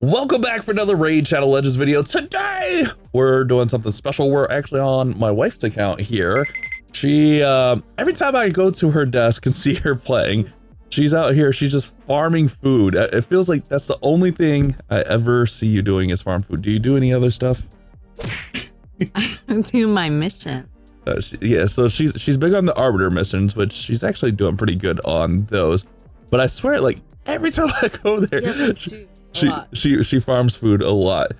Welcome back for another Raid Shadow Legends video. Today we're doing something special. We're actually on my wife's account here. She every time I go to her desk and see her playing, she's out here, she's just farming food. It feels like that's the only thing I ever see you doing is farm food. Do you do any other stuff? I do my mission. Yeah, so she's big on the Arbiter missions, which she's actually doing pretty good on those. But I swear, like every time I go there, yes, she farms food a lot.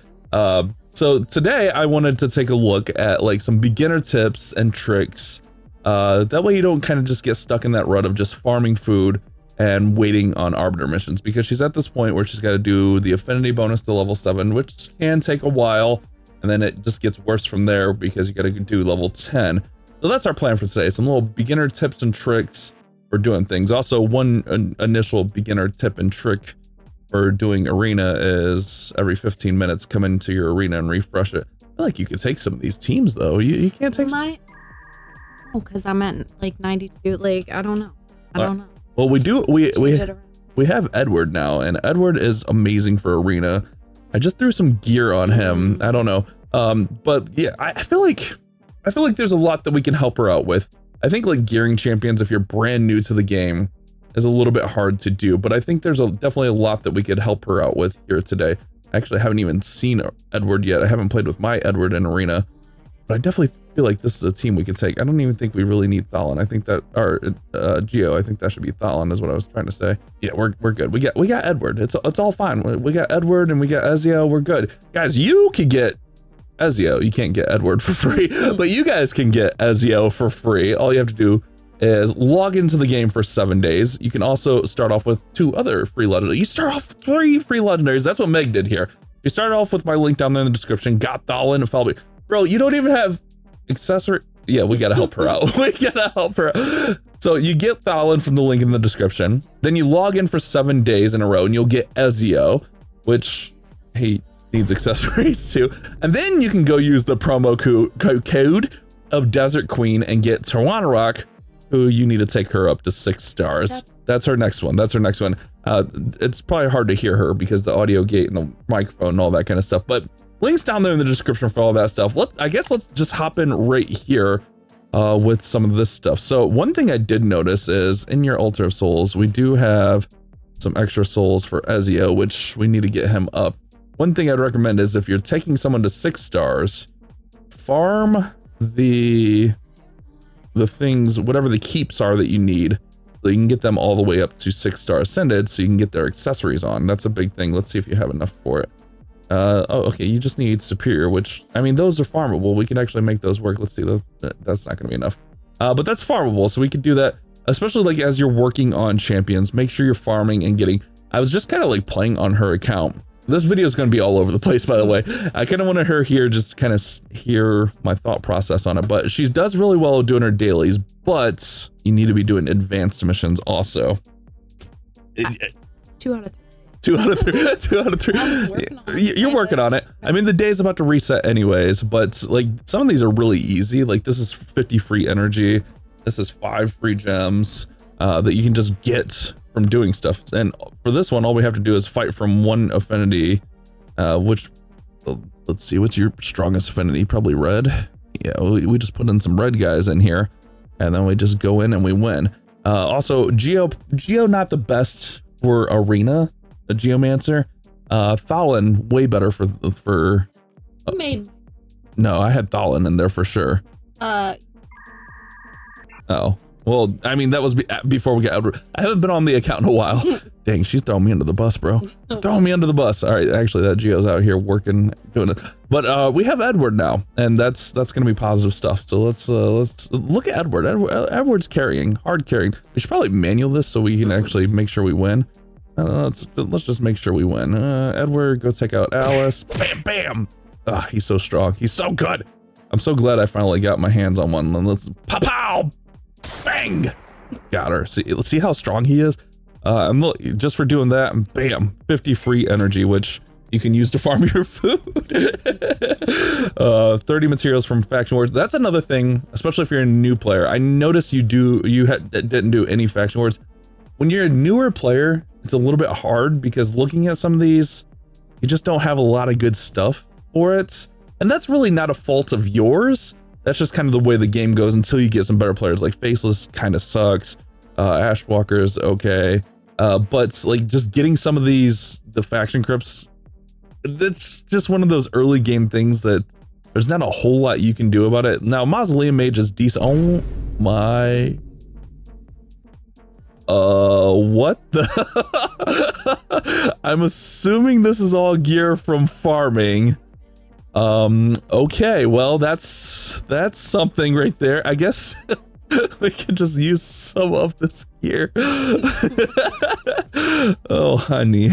So today I wanted to take a look at like some beginner tips and tricks. That way you don't kind of just get stuck in that rut of just farming food and waiting on Arbiter missions, because she's at this point where she's got to do the affinity bonus to level 7, which can take a while, and then it just gets worse from there because you got to do level 10. So that's our plan for today. Some little beginner tips and tricks for doing things. Also, one initial beginner tip and trick for doing arena is every 15 minutes come into your arena and refresh it. I feel like you could take some of these teams though. You can't take oh, because I'm at like 92. Like I don't know. I don't know. Well, we have Edward now, and Edward is amazing for arena. I just threw some gear on him. I don't know. But yeah, I feel like there's a lot that we can help her out with. I think like gearing champions, if you're brand new to the game, is a little bit hard to do, but I think there's definitely a lot that we could help her out with here today. I actually haven't even seen Edward yet. I haven't played with my Edward in arena, but I definitely feel like this is a team we could take. I don't even think we really need Thalon. I think that, or Geo, I think that should be Thalon is what I was trying to say. Yeah, we're good. We got Edward. It's all fine. We got Edward and we got Ezio. We're good. Guys, you could get Ezio. You can't get Edward for free, but you guys can get Ezio for free. All you have to do is log into the game for 7 days. You can also start off with 2 other free legendaries. You start off with 3 free legendaries. That's what Meg did here. You started off with my link down there in the description. Got Thalon and Falby. Bro, you don't even have accessory. Yeah, we gotta help her out. We gotta help her out. So you get Thalon from the link in the description. Then you log in for 7 days in a row and you'll get Ezio, which he needs accessories too. And then you can go use the promo code of Desert Queen and get Takeover, who you need to take her up to 6 stars. That's her next one. That's her next one. It's probably hard to hear her because the audio gate and the microphone and all that kind of stuff, but links down there in the description for all that stuff. I guess let's just hop in right here with some of this stuff. So one thing I did notice is in your Altar of Souls, we do have some extra souls for Ezio, which we need to get him up. One thing I'd recommend is if you're taking someone to 6 stars, farm the things, whatever the keeps are that you need, so you can get them all the way up to 6 star ascended, so you can get their accessories on. That's a big thing. Let's see if you have enough for it. Oh, okay, you just need superior, which, I mean, those are farmable. We can actually make those work. Let's see, that's not gonna be enough. But that's farmable, so we could do that, especially like as you're working on champions. Make sure you're farming and getting. I was just kind of like playing on her account. This video is going to be all over the place, by the way. I kind of wanted her here just kind of hear my thought process on it, but she does really well doing her dailies, but you need to be doing advanced missions also. 2 out of 3. 2 out of 3. 2 out of 3. You're working on it. I mean, the day's about to reset anyways, but like some of these are really easy. Like this is 50 free energy. This is 5 free gems that you can just get from doing stuff. And for this one, all we have to do is fight from 1 affinity, which, let's see, what's your strongest affinity? Probably red. Yeah, we just put in some red guys in here, and then we just go in and we win. Also, Geo not the best for arena, a Geomancer. Thalon way better for no, I had Thalon in there for sure. Oh. Well, I mean, that was before we got Edward. I haven't been on the account in a while. Dang, she's throwing me under the bus, bro. Throwing me under the bus. All right, actually, that Geo's out here working, doing it. But we have Edward now, and that's gonna be positive stuff. So let's look at Edward. Edward's carrying, hard carrying. We should probably manual this so we can actually make sure we win. Let's just make sure we win. Edward, go take out Alice. Bam, bam. Ah, he's so strong. He's so good. I'm so glad I finally got my hands on one. Let's pow pow. Bang! Got her. See, let's see how strong he is. And look, just for doing that, and bam, 50 free energy, which you can use to farm your food. 30 materials from faction wars. That's another thing, especially if you're a new player. I noticed you didn't do any faction wars. When you're a newer player, it's a little bit hard because looking at some of these, you just don't have a lot of good stuff for it. And that's really not a fault of yours. That's just kind of the way the game goes until you get some better players. Like Faceless kind of sucks. Ashwalker's okay. But like just getting some of the faction crypts, that's just one of those early game things that there's not a whole lot you can do about it. Now, Mausoleum Mage is decent. Oh my. What the? I'm assuming this is all gear from farming. Okay, well, that's something right there. I guess we can just use some of this gear. Oh, honey.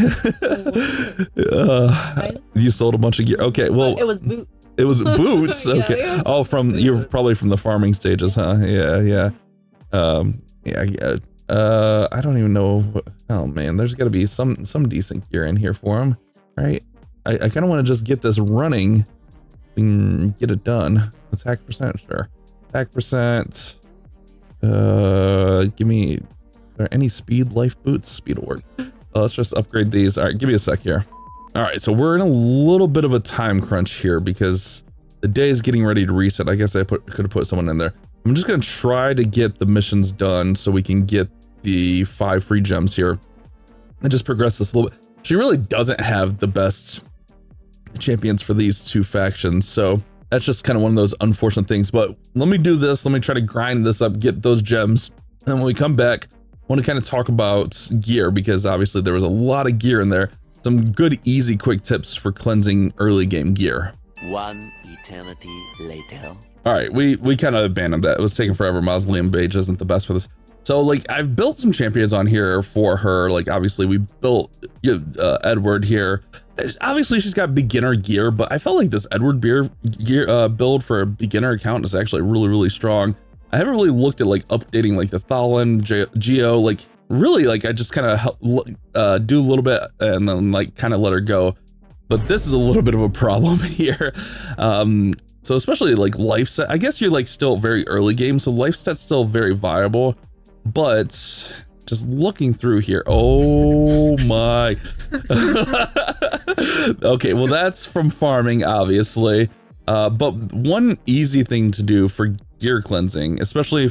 You sold a bunch of gear. Okay, well, it was boots. It was boots. Okay. Yeah, oh, you're probably from the farming stages, huh? Yeah. Yeah. I don't even know. Oh man, there's got to be some decent gear in here for him, right? I kind of want to just get this running and get it done. Attack percent, sure. Attack percent. Give me. Are there any speed life boots? Speed will work. Let's just upgrade these. All right, give me a sec here. All right, so we're in a little bit of a time crunch here because the day is getting ready to reset. I guess I could have put someone in there. I'm just gonna try to get the missions done so we can get the 5 free gems here and just progress this a little bit. She really doesn't have the best champions for these two factions, so that's just kind of one of those unfortunate things. But let me do this. Let me try to grind this up, get those gems, and when we come back, I want to kind of talk about gear because obviously there was a lot of gear in there. Some good, easy, quick tips for cleansing early game gear. One eternity later. All right, we kind of abandoned that. It was taking forever. Mausoleum Mage isn't the best for this. So like I've built some champions on here for her. Like obviously we built Edward here. Obviously she's got beginner gear, but I felt like this Edward gear build for a beginner account is actually really, really strong. I haven't really looked at like updating like the Thalin, Geo, like really like I just kind of do a little bit and then like kind of let her go. But this is a little bit of a problem here. So especially like life set, I guess you're like still very early game, so life set's still very viable. But just looking through here, oh my. Okay, well that's from farming, obviously. But one easy thing to do for gear cleansing, especially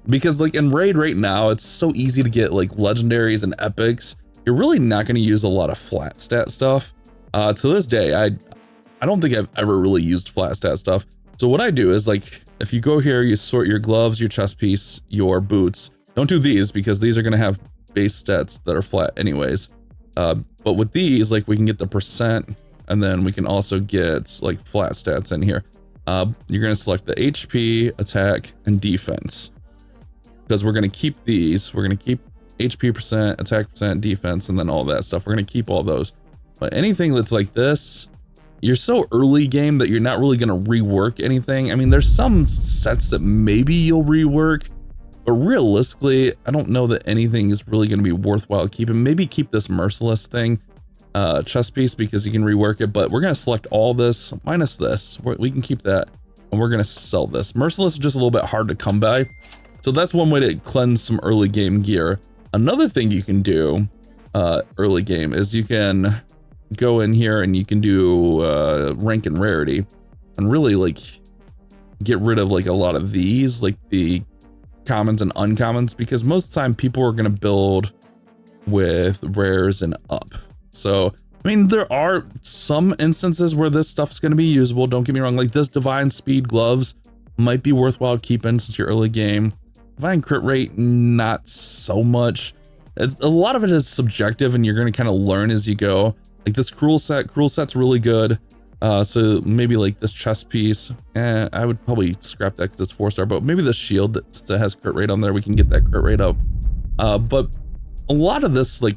because like in raid right now, it's so easy to get like legendaries and epics. You're really not going to use a lot of flat stat stuff. To this day, I don't think I've ever really used flat stat stuff. So what I do is like, if you go here, you sort your gloves, your chest piece, your boots. Don't do these because these are going to have base stats that are flat anyways. But with these, like we can get the percent and then we can also get like flat stats in here. You're going to select the HP, attack, and defense. Because we're going to keep these. We're going to keep HP percent, attack percent, defense, and then all that stuff. We're going to keep all those. But anything that's like this, you're so early game that you're not really going to rework anything. I mean, there's some sets that maybe you'll rework, but realistically, I don't know that anything is really going to be worthwhile keeping. Maybe keep this merciless thing, chest piece, because you can rework it, but we're going to select all this minus this. We can keep that and we're going to sell this. Merciless is just a little bit hard to come by. So that's one way to cleanse some early game gear. Another thing you can do early game is you can go in here and you can do rank and rarity and really like get rid of like a lot of these, like the commons and uncommons, because most of the time people are going to build with rares and up. So I mean, there are some instances where this stuff's going to be usable, don't get me wrong. Like this divine speed gloves might be worthwhile keeping since you're early game. Divine crit rate, not so much. A lot of it is subjective and you're going to kind of learn as you go. Like this cruel set's really good. So maybe like this chest piece, I would probably scrap that because it's 4-star, but maybe the shield that has crit rate on there, we can get that crit rate up. But a lot of this, like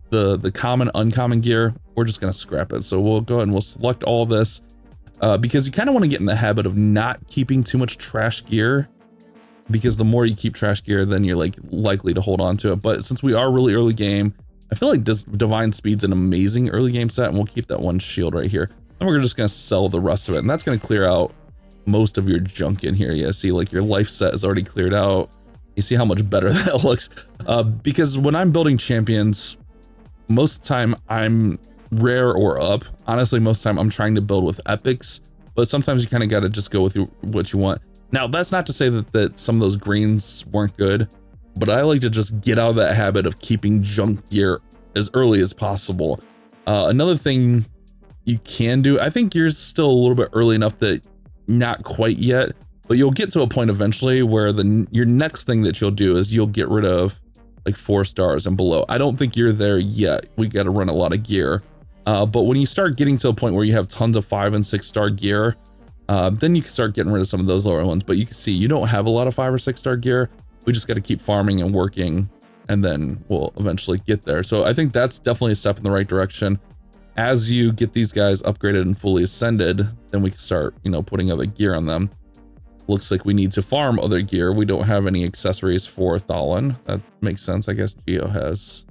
the common, uncommon gear, we're just gonna scrap it. So we'll go ahead and we'll select all this because you kind of want to get in the habit of not keeping too much trash gear, because the more you keep trash gear, then you're like likely to hold on to it. But since we are really early game, I feel like this Divine Speed's an amazing early game set, and we'll keep that one shield right here. And we're just gonna sell the rest of it, and that's gonna clear out most of your junk in here. Yeah, see, like your life set is already cleared out. You see how much better that looks? Because when I'm building champions, most of the time I'm rare or up. Honestly, most of the time I'm trying to build with epics, but sometimes you kind of got to just go with what you want. Now, that's not to say that some of those greens weren't good, but I like to just get out of that habit of keeping junk gear as early as possible. Another thing you can do, I think yours still a little bit early enough that not quite yet, but you'll get to a point eventually where your next thing that you'll do is you'll get rid of like 4 stars and below. I don't think you're there yet. We got to run a lot of gear. But when you start getting to a point where you have tons of 5 and 6 star gear, then you can start getting rid of some of those lower ones. But you can see you don't have a lot of 5 or 6 star gear. We just got to keep farming and working, and then we'll eventually get there. So I think that's definitely a step in the right direction. As you get these guys upgraded and fully ascended, then we can start, you know, putting other gear on them. Looks like we need to farm other gear. We don't have any accessories for Thalon. That makes sense. I guess Geo has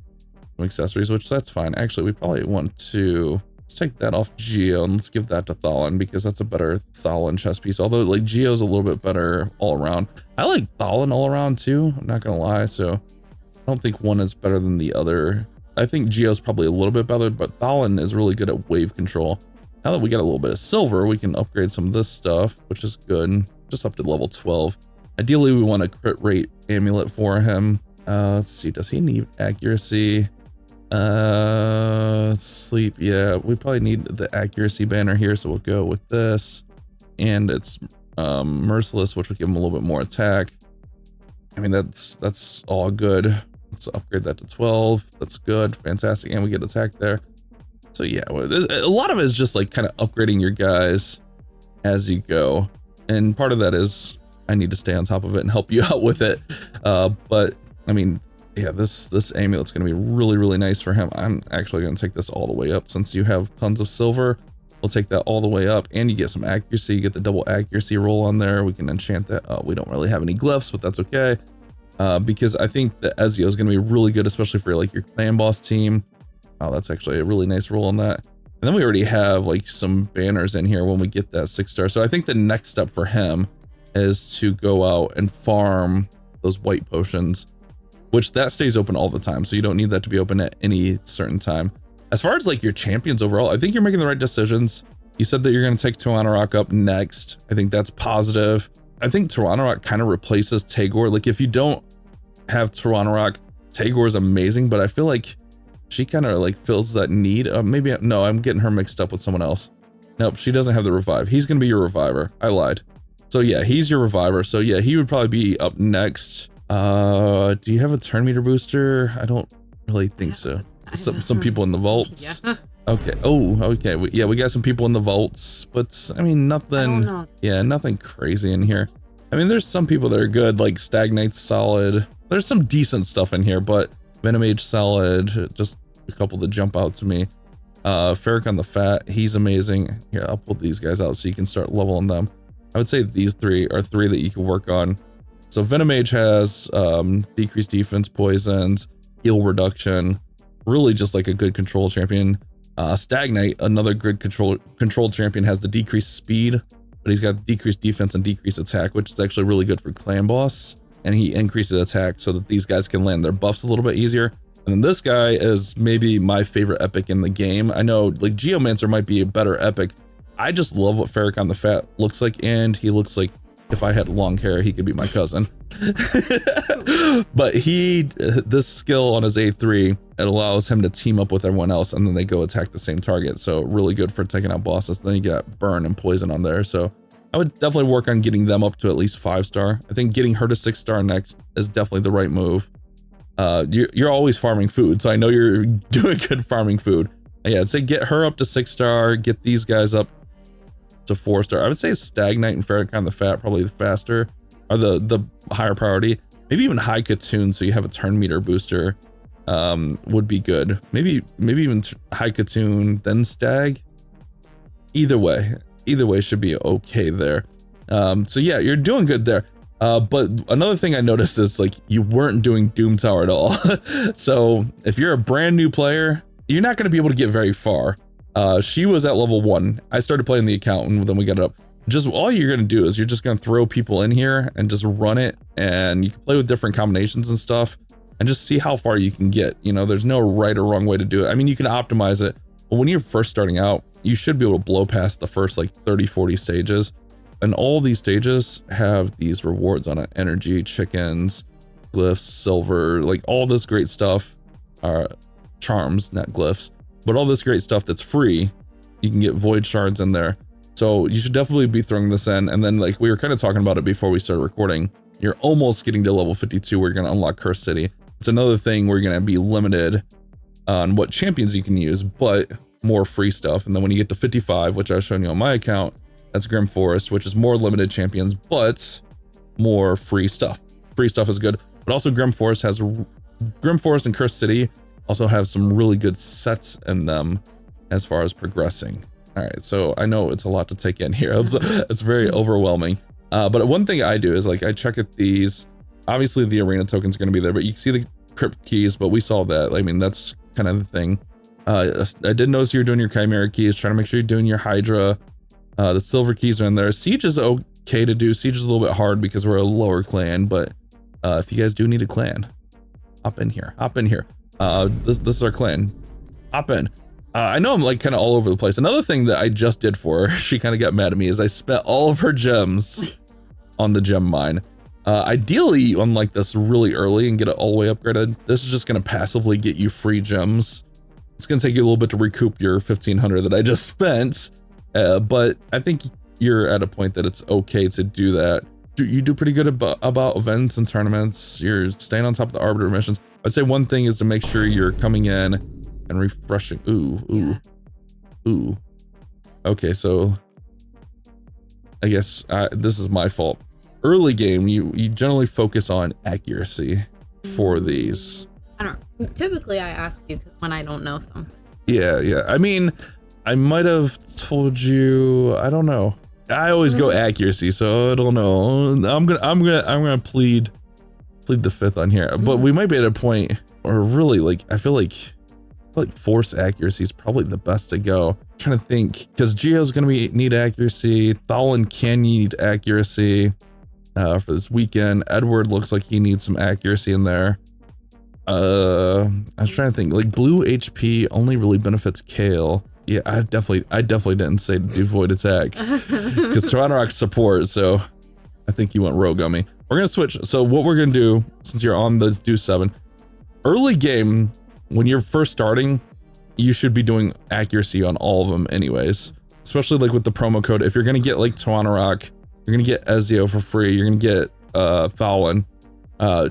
some accessories, which that's fine. Actually, we probably want to let's take that off Geo and let's give that to Thalon because that's a better Thalon chest piece. Although like Geo's a little bit better all around. I like Thalon all around too. I'm not gonna lie. So I don't think one is better than the other. I think Geo's probably a little bit better, but Thalon is really good at wave control. Now that we got a little bit of silver, we can upgrade some of this stuff, which is good. Just up to level 12. Ideally, we want a crit rate amulet for him. Let's see, does he need accuracy? Sleep, yeah, we probably need the accuracy banner here, so we'll go with this. And it's merciless, which will give him a little bit more attack. I mean, that's all good. Let's upgrade that to 12. That's good, fantastic, and we get attack there. So yeah, a lot of it is just like kind of upgrading your guys as you go. And part of that is I need to stay on top of it and help you out with it. But I mean, yeah, this amulet's going to be really, really nice for him. I'm actually going to take this all the way up since you have tons of silver. We'll take that all the way up and you get some accuracy. You get the double accuracy roll on there. We can enchant that. We don't really have any glyphs, but that's okay. Because I think the Ezio is going to be really good, especially for like your clan boss team. Oh, that's actually a really nice roll on that. And then we already have like some banners in here when we get that 6 star. So I think the next step for him is to go out and farm those white potions, which that stays open all the time. So you don't need that to be open at any certain time. As far as like your champions overall, I think you're making the right decisions. You said that you're going to take Takeover up next. I think that's positive. I think Takeover kind of replaces Takeover. Like if you don't have Takeover, Takeover is amazing, but I feel like she kind of like fills that need. Maybe, no, I'm getting her mixed up with someone else. Nope, she doesn't have the revive. He's going to be your reviver. I lied. So yeah, he's your reviver. So yeah, he would probably be up next. Do you have a turn meter booster? I don't really think so. Some people in the vaults. Yeah. Okay. Oh, okay. Yeah, we got some people in the vaults, but I mean, nothing. Yeah, nothing crazy in here. I mean, there's some people that are good, like Stagnite's solid. There's some decent stuff in here, but Venomage solid, just a couple that jump out to me. Farrakhan the Fat, he's amazing. Here, I'll pull these guys out so you can start leveling them. I would say these 3 are 3 that you can work on. So Venomage has decreased defense, poisons, heal reduction, really just like a good control champion. Stagnite, another good control champion, has the decreased speed, but he's got decreased defense and decreased attack, which is actually really good for clan boss. And he increases attack so that these guys can land their buffs a little bit easier. And then this guy is maybe my favorite epic in the game. I know like Geomancer might be a better epic. I just love what Farrakhan the Fat looks like, and he looks like if I had long hair, he could be my cousin. But this skill on his A3, it allows him to team up with everyone else and then they go attack the same target. So really good for taking out bosses. Then you got burn and poison on there. So I would definitely work on getting them up to at least 5 star. I think getting her to 6 star next is definitely the right move. You're always farming food, so I know you're doing good farming food. Yeah, I'd say get her up to 6 star, get these guys up to 4 star. I would say Stagnite and Farrakhan the Fat probably the faster, or the higher priority. Maybe even High Katoon, so you have a turn meter booster, would be good. Maybe even High Katoon, then Stag. Either way should be okay there. So yeah, you're doing good there. But another thing I noticed is like you weren't doing Doom Tower at all. So if you're a brand new player, you're not going to be able to get very far. She was at level 1. I started playing the account and then we got it up. Just all you're going to do is you're just going to throw people in here and just run it, and you can play with different combinations and stuff and just see how far you can get. You know, there's no right or wrong way to do it. I mean, you can optimize it, But when you're first starting out, you should be able to blow past the first like 30, 40 stages. And all these stages have these rewards on it. Energy, chickens, glyphs, silver, like all this great stuff. Charms, not glyphs. But all this great stuff that's free. You can get void shards in there. So you should definitely be throwing this in. And then like we were kind of talking about it before we started recording. You're almost getting to level 52 where you're going to unlock Cursed City. It's another thing where you're going to be limited on what champions you can use, but more free stuff. And then when you get to 55, which I've shown you on my account, that's Grim Forest, which is more limited champions, but more free stuff. Free stuff is good. But also Grim Forest and Cursed City also have some really good sets in them as far as progressing. All right, so I know it's a lot to take in here. It's very overwhelming. But one thing I do is like I check at these. Obviously the arena token's going to be there, but you can see the crypt keys, but we saw that. I mean, that's kind of the thing. I did notice you're doing your Chimera keys, trying to make sure you're doing your Hydra. The silver keys are in there. Siege is okay to do. Siege is a little bit hard because we're a lower clan, but if you guys do need a clan, hop in here. Hop in here. This is our clan. Hop in. I know I'm like kind of all over the place. Another thing that I just did for her, she kind of got mad at me, is I spent all of her gems on the gem mine. Ideally, unlike this really early and get it all the way upgraded, this is just going to passively get you free gems. It's going to take you a little bit to recoup your 1500 that I just spent. But I think you're at a point that it's okay to do that. You do pretty good about events and tournaments. You're staying on top of the Arbiter missions. I'd say one thing is to make sure you're coming in and refreshing. Ooh. Okay, so I guess this is my fault. Early game, you generally focus on accuracy for these. I don't know. Typically, I ask you when I don't know something. Yeah. I mean, I might have told you. I don't know. I always go accuracy, so I don't know. I'm gonna plead the fifth on here. But we might be at a point where really, like, I feel like force accuracy is probably the best to go. I'm trying to think, because Geo's gonna need accuracy. Thalin can need accuracy for this weekend. Edward looks like he needs some accuracy in there. I was trying to think, like blue HP only really benefits Kale. Yeah, I definitely didn't say to do void attack because Tyrannosaurus support, so I think you went rogue on me. We're gonna switch. So what we're gonna do, since you're on the do 7, early game, when you're first starting, you should be doing accuracy on all of them anyways, especially like with the promo code. If you're gonna get like Tyrannosaurus, you're gonna get Ezio for free, you're gonna get Thalin.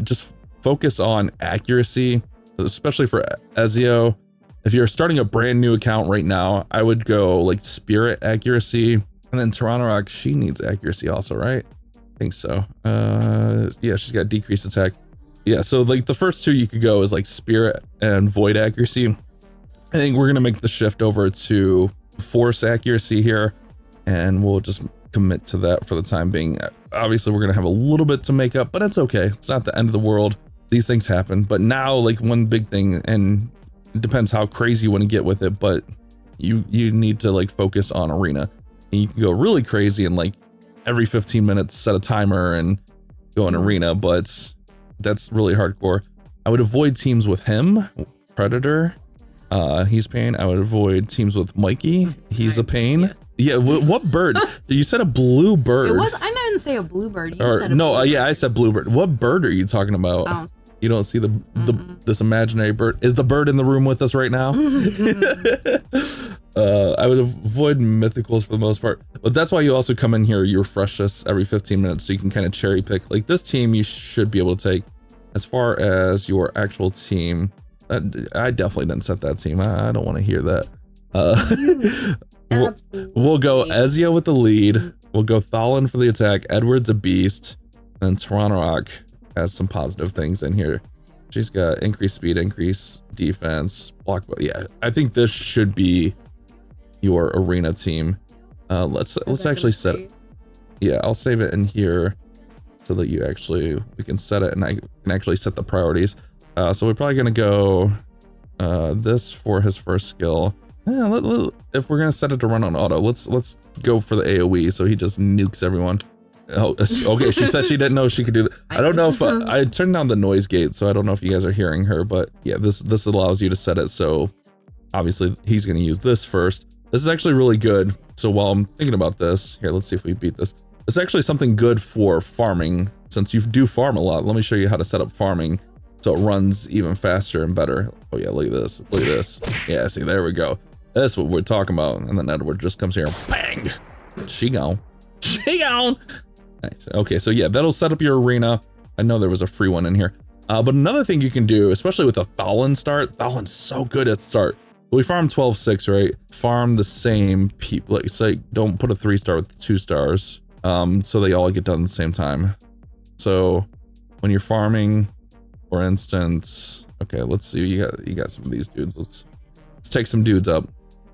Just focus on accuracy, especially for Ezio. If you're starting a brand new account right now, I would go like Spirit accuracy, and then Tyrannosaurus, she needs accuracy also, right? I think so. Yeah, she's got decreased attack. Yeah, so like the first two you could go is like Spirit and Void accuracy. I think we're gonna make the shift over to Force accuracy here, and we'll just commit to that for the time being. Obviously, we're gonna have a little bit to make up, but it's okay. It's not the end of the world. These things happen. But now, like one big thing, and it depends how crazy you want to get with it, but you need to like focus on arena. And you can go really crazy and like every 15 minutes set a timer and go in arena, but that's really hardcore. I would avoid teams with him, Predator. He's pain. I would avoid teams with Mikey. He's a pain. Yeah, what bird? You said a blue bird. It was. I didn't say a bluebird. You said a no. bluebird. Yeah, I said bluebird. What bird are you talking about? You don't see this imaginary bird. Is the bird in the room with us right now? I would avoid mythicals for the most part, but that's why you also come in here. You refresh this every 15 minutes, so you can kind of cherry pick. Like this team, you should be able to take. As far as your actual team, I definitely didn't set that team. I don't want to hear that. We'll go Ezio with the lead. We'll go Thalin for the attack. Edward's a beast, and Tyrannosaurus has some positive things in here. She's got increased speed, increased defense, block. Yeah, I think this should be your arena team. Let's actually set it. Yeah, I'll save it in here so that we can set it, and I can actually set the priorities. So we're probably gonna go this for his first skill. Yeah, if we're gonna set it to run on auto, let's go for the AoE so he just nukes everyone. Oh, okay. She said she didn't know she could do that. I don't know if I turned down the noise gate, so I don't know if you guys are hearing her, but yeah, this allows you to set it so obviously he's going to use this first. This is actually really good. So while I'm thinking about this, here, let's see if we beat this. It's actually something good for farming. Since you do farm a lot, let me show you how to set up farming so it runs even faster and better. Oh yeah, look at this. Look at this. Yeah, see, there we go. That's what we're talking about. And then Edward just comes here and bang. She gone. She gone. Nice. Okay, so yeah, that'll set up your arena. I know there was a free one in here. But another thing you can do, especially with a Thalon start, Thalon's so good at start. We farm 12-6, right? Farm the same people. Like, say, don't put a 3-star with the 2 stars. So they all get done at the same time. So when you're farming, for instance, okay, let's see. You got some of these dudes. Let's take some dudes up.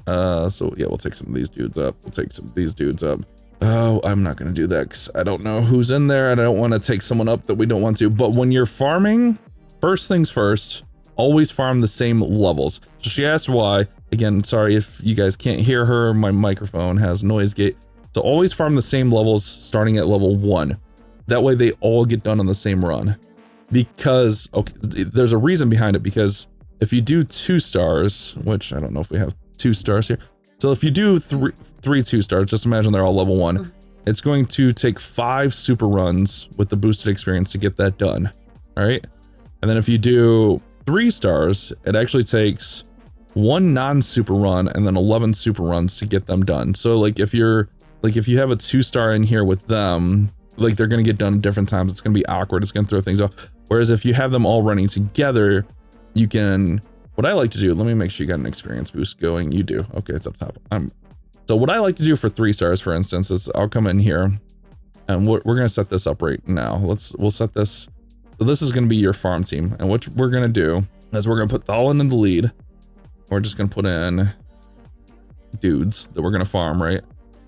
So yeah, we'll take some of these dudes up. We'll take some of these dudes up. Oh, I'm not gonna do that because I don't know who's in there and I don't want to take someone up that we don't want to. But when you're farming, first things first, always farm the same levels. So she asked why. Again, sorry if you guys can't hear her. My microphone has noise gate. So always farm the same levels starting at level 1. That way they all get done on the same run. Because, okay, there's a reason behind it, because if you do 2 stars, which I don't know if we have 2 stars here. So if you do three 2-stars, just imagine they're all level 1. It's going to take 5 super runs with the boosted experience to get that done. All right. And then if you do 3 stars, it actually takes 1 non-super run and then 11 super runs to get them done. So like if you have a 2-star in here with them, like they're going to get done at different times. It's going to be awkward. It's going to throw things off. Whereas if you have them all running together, you can, what I like to do, let me make sure you got an experience boost going. You do. Okay, it's up top. So what I like to do for 3 stars, for instance, is I'll come in here and we're going to set this up right now. We'll set this. So this is going to be your farm team. And what we're going to do is we're going to put Thalon in the lead. We're just going to put in dudes that we're going to farm, right?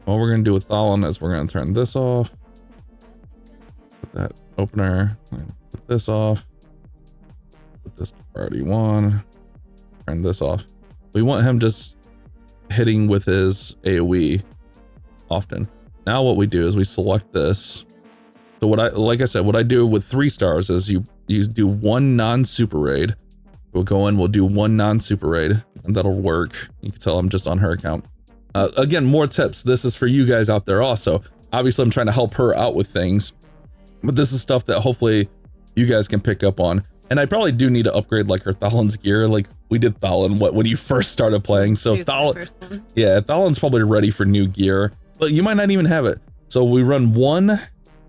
What we're going to do with Thalon is we're going to turn this off. Put that opener. Put this off. Put this to priority 1. Turn this off. We want him just hitting with his AoE often. Now what we do is we select this. So like I said, what I do with 3 stars is you do 1 non-super raid. We'll go in, we'll do 1 non-super raid, and that'll work. You can tell I'm just on her account. Again, more tips. This is for you guys out there also. Obviously, I'm trying to help her out with things, but this is stuff that hopefully you guys can pick up on. And I probably do need to upgrade like her Thalon's gear. Like we did Thalon when you first started playing. So Thalon, yeah, Thalon's probably ready for new gear, but you might not even have it. So we run 1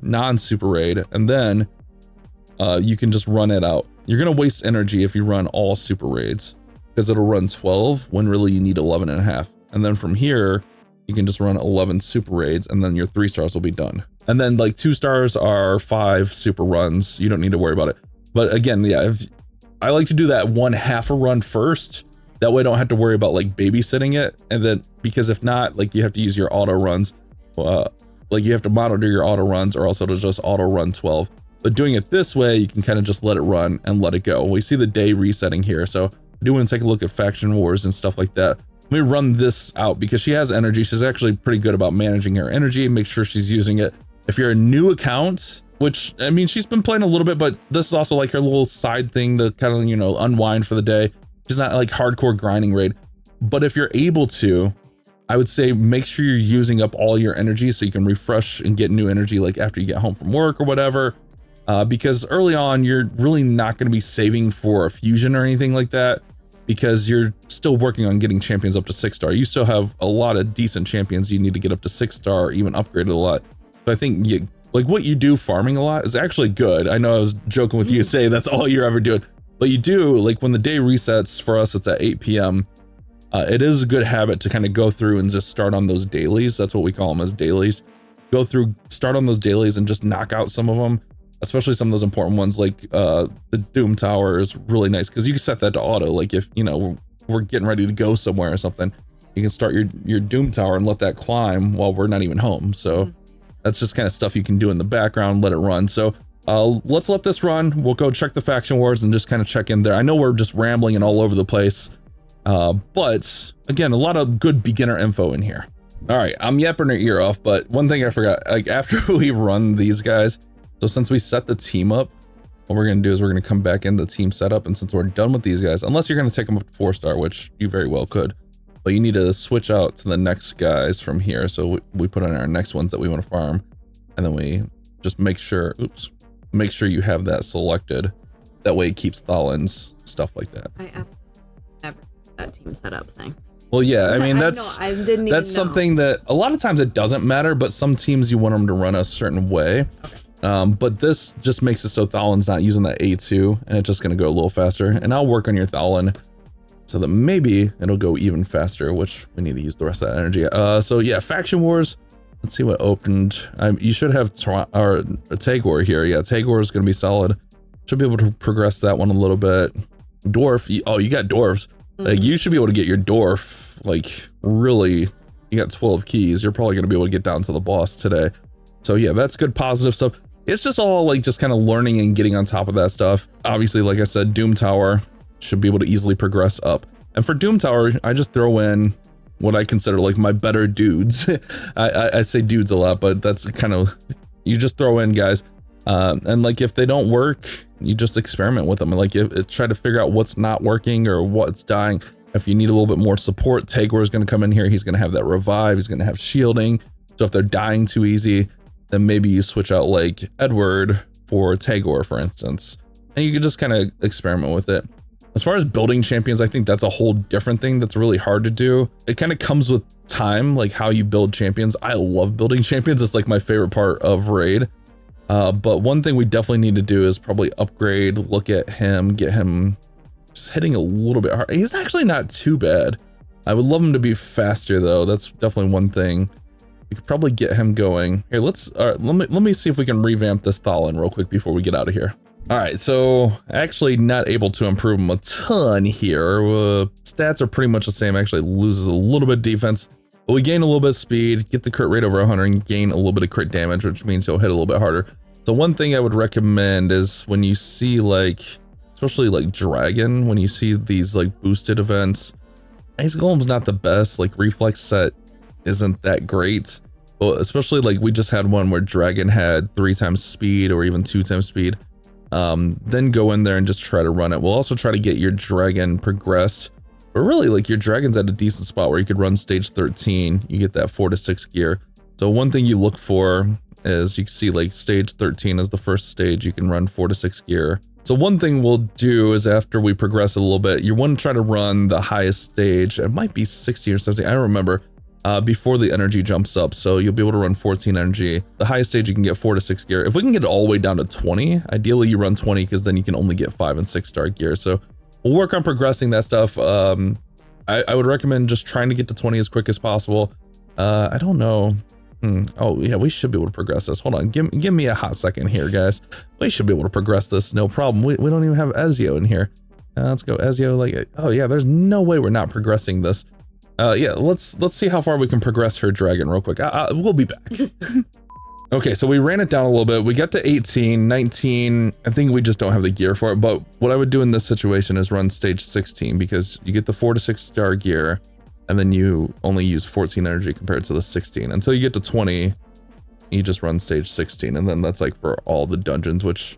non-super raid, and then you can just run it out. You're gonna waste energy if you run all super raids because it'll run 12 when really you need 11.5. And then from here, you can just run 11 super raids, and then your 3 stars will be done. And then like 2 stars are 5 super runs. You don't need to worry about it. But again, yeah, I like to do that 1/2 a run first. That way I don't have to worry about like babysitting it. And then, because if not, like you have to use your auto runs. Like you have to monitor your auto runs, or else it'll just auto run 12. But doing it this way, you can kind of just let it run and let it go. We see the day resetting here. So I do want to take a look at faction wars and stuff like that. Let me run this out because she has energy. She's actually pretty good about managing her energy, make sure she's using it. If you're a new account, which, I mean, she's been playing a little bit, but this is also like her little side thing to kind of, you know, unwind for the day. She's not like hardcore grinding raid. But if you're able to, I would say make sure you're using up all your energy so you can refresh and get new energy like after you get home from work or whatever. Because early on, you're really not going to be saving for a fusion or anything like that, because you're still working on getting champions up to 6-star. You still have a lot of decent champions you need to get up to 6-star, even upgraded a lot. So I think like what you do farming a lot is actually good. I know I was joking with you saying that's all you're ever doing, but you do, like when the day resets for us, it's at 8 p.m. It is a good habit to kind of go through and just start on those dailies. That's what we call them, as dailies. Go through, start on those dailies and just knock out some of them, especially some of those important ones, like the Doom Tower is really nice because you can set that to auto. Like if, you know, we're getting ready to go somewhere or something, you can start your Doom Tower and let that climb while we're not even home. So that's just kind of stuff you can do in the background, let it run. So let's let this run. We'll go check the faction wars and just kind of check in there. I know we're just rambling and all over the place, but again, a lot of good beginner info in here. All right, I'm yapping her ear off, but one thing I forgot, like after we run these guys, so since we set the team up, what we're going to do is we're going to come back into team setup. And since we're done with these guys, unless you're going to take them up to 4-star, which you very well could, but you need to switch out to the next guys from here. So we put on our next ones that we want to farm. And then we just make sure, make sure you have that selected. That way it keeps Thalen's, stuff like that. I never that team setup thing. Well, yeah, I mean, that's something that a lot of times it doesn't matter, but some teams you want them to run a certain way. Okay. But this just makes it so Thalen's not using that A2 and it's just going to go a little faster. And I'll work on your Thalen so that maybe it'll go even faster, which we need to use the rest of that energy. So yeah, Faction Wars. Let's see what opened. You should have Takeover here. Yeah, Takeover is going to be solid. Should be able to progress that one a little bit. Dwarf. Oh, you got dwarfs. Like you should be able to get your dwarf. Like really, you got 12 keys. You're probably going to be able to get down to the boss today. So yeah, that's good positive stuff. It's just all like just kind of learning and getting on top of that stuff. Obviously, like I said, Doom Tower should be able to easily progress up. And for Doom Tower, I just throw in what I consider like my better dudes. I say dudes a lot, but that's kind of, you just throw in guys. And like if they don't work, you just experiment with them. Like try to figure out what's not working or what's dying. If you need a little bit more support, Takeover is going to come in here. He's going to have that revive. He's going to have shielding. So if they're dying too easy, then maybe you switch out like Edward for Takeover, for instance. And you can just kind of experiment with it. As far as building champions, I think that's a whole different thing that's really hard to do. It kind of comes with time, like how you build champions. I love building champions. It's like my favorite part of Raid. But one thing we definitely need to do is probably upgrade, look at him, get him just hitting a little bit hard. He's actually not too bad. I would love him to be faster though. That's definitely one thing. We could probably get him going. Here, let me see if we can revamp this Thalen real quick before we get out of here. All right, so actually not able to improve him a ton here. Stats are pretty much the same. Actually loses a little bit of defense, but we gain a little bit of speed, get the crit rate over 100, and gain a little bit of crit damage, which means he'll hit a little bit harder. So one thing I would recommend is when you see like, especially like Dragon, when you see these like boosted events, Ice Golem's not the best. Like reflex set isn't that great. Well, especially like we just had one where Dragon had 3 times speed or even 2 times speed. Then go in there and just try to run it. We'll also try to get your Dragon progressed, but really like your Dragon's at a decent spot where you could run stage 13. You get that 4 to 6 gear. So one thing you look for is you can see like stage 13 is the first stage. You can run 4 to 6 gear. So one thing we'll do is after we progress a little bit, you want to try to run the highest stage. It might be 16 or 17. I don't remember. Before the energy jumps up, so you'll be able to run 14 energy. The highest stage you can get 4 to 6 gear. If we can get it all the way down to 20, ideally you run 20 because then you can only get 5 and 6 star gear. So we'll work on progressing that stuff. I would recommend just trying to get to 20 as quick as possible. I don't know. Oh yeah, we should be able to progress this. Hold on, give me a hot second here, guys. We should be able to progress this, no problem. We don't even have Ezio in here. Let's go Ezio. Like, oh yeah, there's no way we're not progressing this. Yeah, let's see how far we can progress her Dragon real quick. We'll be back. Okay, so we ran it down a little bit. We got to 18, 19. I think we just don't have the gear for it. But what I would do in this situation is run stage 16 because you get the 4 to 6 star gear, and then you only use 14 energy compared to the 16. Until you get to 20, you just run stage 16, and then that's like for all the dungeons, which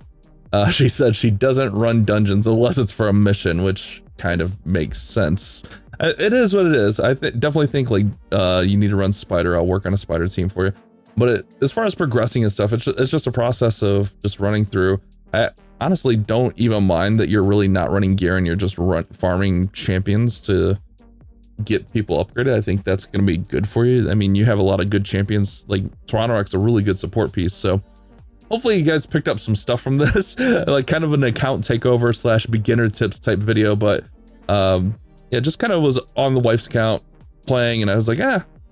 she said she doesn't run dungeons unless it's for a mission, which kind of makes sense. It is what it is. I definitely think like you need to run Spider. I'll work on a Spider team for you. But as far as progressing and stuff, it's just a process of just running through. I honestly don't even mind that you're really not running gear and you're just farming champions to get people upgraded. I think that's going to be good for you. I mean, you have a lot of good champions. Like Toronto's a really good support piece. So hopefully you guys picked up some stuff from this, like kind of an account takeover / beginner tips type video. But yeah, just kind of was on the wife's account playing, and I was like,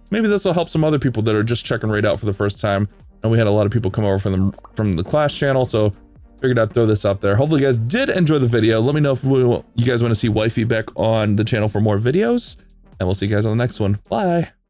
maybe this will help some other people that are just checking Raid out for the first time. And we had a lot of people come over from the Clash channel, so figured I'd throw this out there. Hopefully you guys did enjoy the video. Let me know if you guys want to see wifey back on the channel for more videos, and we'll see you guys on the next one. Bye.